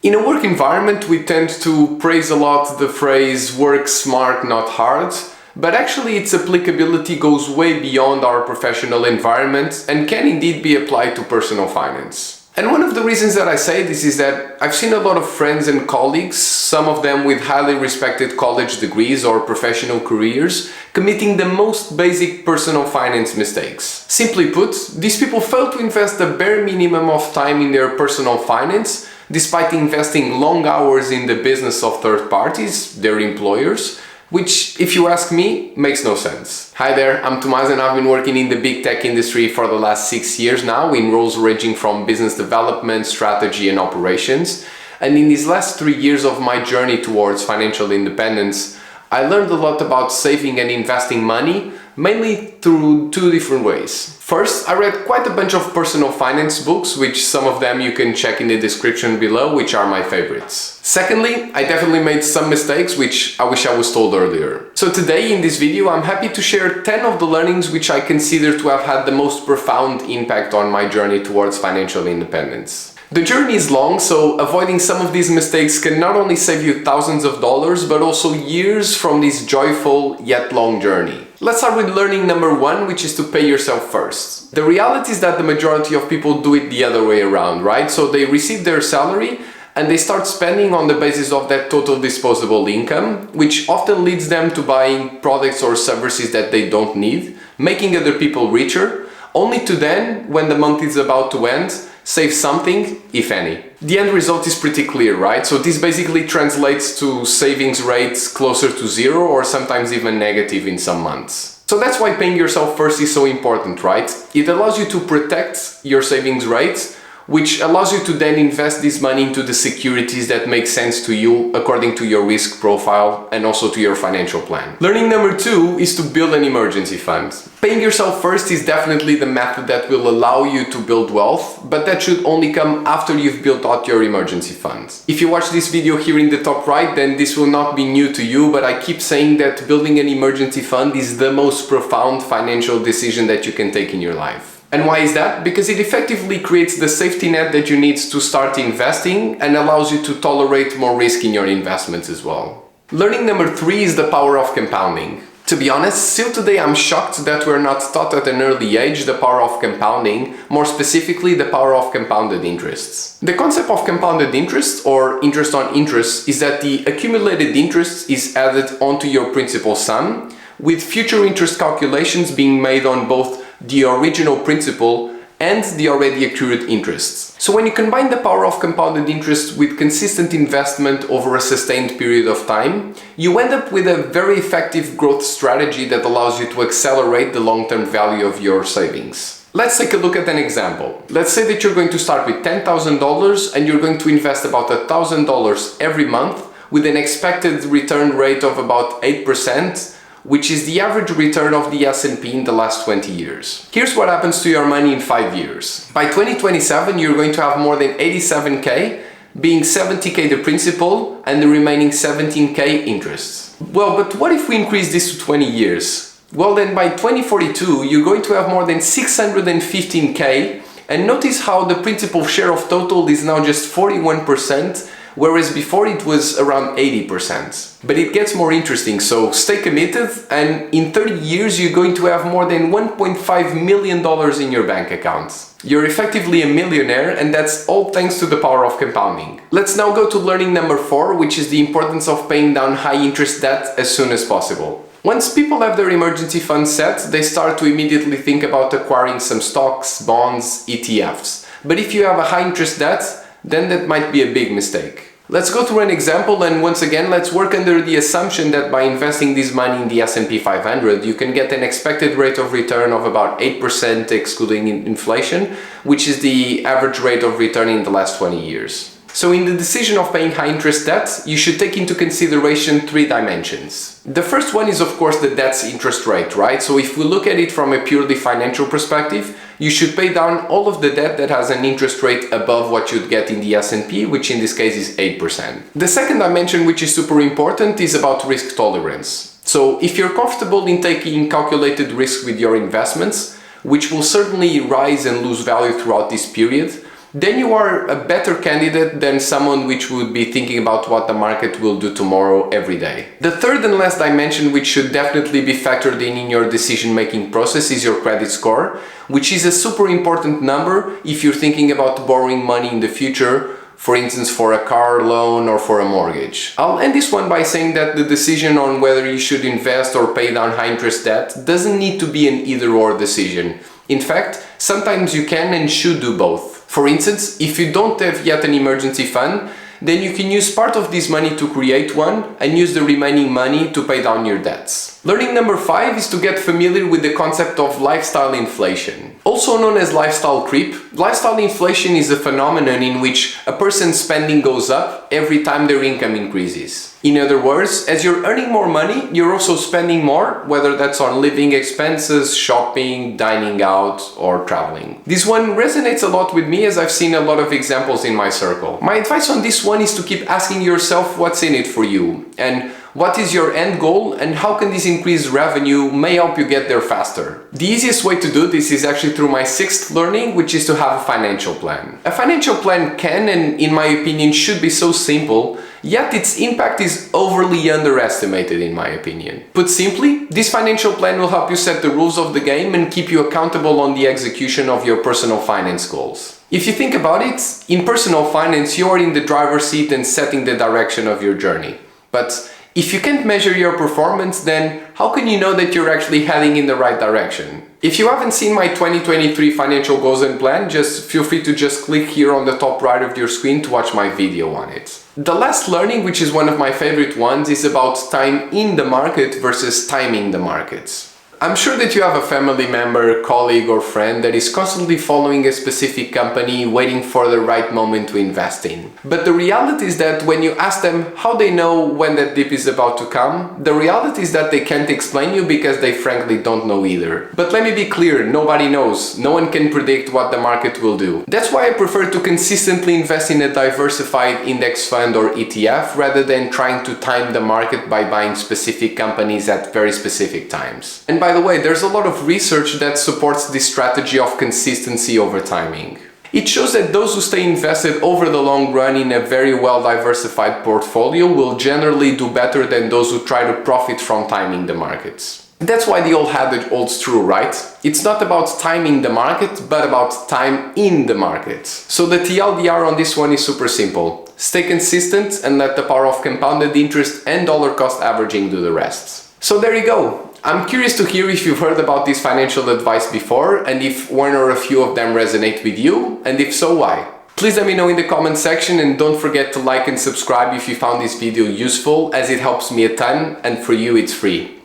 In a work environment, we tend to praise a lot the phrase work smart, not hard, but actually its applicability goes way beyond our professional environment and can indeed be applied to personal finance. And one of the reasons that I say this is that I've seen a lot of friends and colleagues, some of them with highly respected college degrees or professional careers, committing the most basic personal finance mistakes. Simply put, these people fail to invest the bare minimum of time in their personal finance, despite investing long hours in the business of third parties, their employers, which, if you ask me, makes no sense. Hi there, I'm Tomás and I've been working in the big tech industry for the last 6 years now in roles ranging from business development, strategy and operations. And in these last 3 years of my journey towards financial independence, I learned a lot about saving and investing money, mainly through two different ways. First, I read quite a bunch of personal finance books, which some of them you can check in the description below, which are my favorites. Secondly, I definitely made some mistakes, which I wish I was told earlier. So today in this video, I'm happy to share 10 of the learnings which I consider to have had the most profound impact on my journey towards financial independence. The journey is long, so avoiding some of these mistakes can not only save you thousands of dollars, but also years from this joyful yet long journey. Let's start with learning number 1, which is to pay yourself first. The reality is that the majority of people do it the other way around, right? So they receive their salary and they start spending on the basis of that total disposable income, which often leads them to buying products or services that they don't need, making other people richer, only to then, when the month is about to end, save something, if any. The end result is pretty clear, right? So this basically translates to savings rates closer to zero or sometimes even negative in some months. So that's why paying yourself first is so important, right? It allows you to protect your savings rates, which allows you to then invest this money into the securities that make sense to you according to your risk profile and also to your financial plan. Learning number 2 is to build an emergency fund. Paying yourself first is definitely the method that will allow you to build wealth, but that should only come after you've built out your emergency fund. If you watch this video here in the top right, then this will not be new to you, but I keep saying that building an emergency fund is the most profound financial decision that you can take in your life. And why is that? Because it effectively creates the safety net that you need to start investing and allows you to tolerate more risk in your investments as well. Learning number 3 is the power of compounding. To be honest, still today I'm shocked that we're not taught at an early age the power of compounding, more specifically the power of compounded interests. The concept of compounded interest, or interest on interest, is that the accumulated interest is added onto your principal sum, with future interest calculations being made on both the original principal and the already accrued interests. So when you combine the power of compounded interest with consistent investment over a sustained period of time, you end up with a very effective growth strategy that allows you to accelerate the long-term value of your savings. Let's take a look at an example. Let's say that you're going to start with $10,000 and you're going to invest about $1,000 every month with an expected return rate of about 8%, which is the average return of the S&P in the last 20 years. Here's what happens to your money in 5 years. By 2027, you're going to have more than 87K, being 70K the principal and the remaining 17K interest. Well, but what if we increase this to 20 years? Well, then by 2042, you're going to have more than 615K, and notice how the principal share of total is now just 41%, whereas before it was around 80%. But it gets more interesting, so stay committed, and in 30 years you're going to have more than $1.5 million in your bank account. You're effectively a millionaire, and that's all thanks to the power of compounding. Let's now go to learning number 4, which is the importance of paying down high interest debt as soon as possible. Once people have their emergency fund set, they start to immediately think about acquiring some stocks, bonds, ETFs. But if you have a high interest debt, then that might be a big mistake. Let's go through an example, and once again let's work under the assumption that by investing this money in the S&P 500 you can get an expected rate of return of about 8% excluding inflation, which is the average rate of return in the last 20 years. So in the decision of paying high interest debt, you should take into consideration 3 dimensions. The first one is of course the debt's interest rate, right? So if we look at it from a purely financial perspective, you should pay down all of the debt that has an interest rate above what you'd get in the S&P, which in this case is 8%. The second dimension, which is super important, is about risk tolerance. So if you're comfortable in taking calculated risk with your investments, which will certainly rise and lose value throughout this period, then you are a better candidate than someone which would be thinking about what the market will do tomorrow every day. The third and last dimension which should definitely be factored in your decision-making process is your credit score, which is a super important number if you're thinking about borrowing money in the future, for instance for a car loan or for a mortgage. I'll end this one by saying that the decision on whether you should invest or pay down high interest debt doesn't need to be an either-or decision. In fact, sometimes you can and should do both. For instance, if you don't have yet an emergency fund, then you can use part of this money to create one and use the remaining money to pay down your debts. Learning number 5 is to get familiar with the concept of lifestyle inflation. Also known as lifestyle creep, lifestyle inflation is a phenomenon in which a person's spending goes up every time their income increases. In other words, as you're earning more money, you're also spending more, whether that's on living expenses, shopping, dining out, or traveling. This one resonates a lot with me as I've seen a lot of examples in my circle. My advice on this one is to keep asking yourself what's in it for you, and what is your end goal, and how can this increased revenue may help you get there faster. The easiest way to do this is actually through my 6th learning, which is to have a financial plan. A financial plan can, and in my opinion should be so simple, yet its impact is overly underestimated in my opinion. Put simply, this financial plan will help you set the rules of the game and keep you accountable on the execution of your personal finance goals. If you think about it, in personal finance you are in the driver's seat and setting the direction of your journey. But if you can't measure your performance, then how can you know that you're actually heading in the right direction? If you haven't seen my 2023 financial goals and plan, just feel free to just click here on the top right of your screen to watch my video on it. The last learning, which is one of my favorite ones, is about time in the market versus timing the markets. I'm sure that you have a family member, colleague or friend that is constantly following a specific company, waiting for the right moment to invest in. But the reality is that when you ask them how they know when that dip is about to come, the reality is that they can't explain you because they frankly don't know either. But let me be clear, nobody knows. No one can predict what the market will do. That's why I prefer to consistently invest in a diversified index fund or ETF rather than trying to time the market by buying specific companies at very specific times. And by the way, there's a lot of research that supports this strategy of consistency over timing. It shows that those who stay invested over the long run in a very well diversified portfolio will generally do better than those who try to profit from timing the markets. That's why the old adage holds true, right? It's not about timing the market, but about time in the market. So the TLDR on this one is super simple. Stay consistent and let the power of compounded interest and dollar cost averaging do the rest. So there you go. I'm curious to hear if you've heard about this financial advice before and if one or a few of them resonate with you, and if so, why? Please let me know in the comment section, and don't forget to like and subscribe if you found this video useful, as it helps me a ton and for you it's free.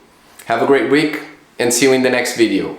Have a great week and see you in the next video.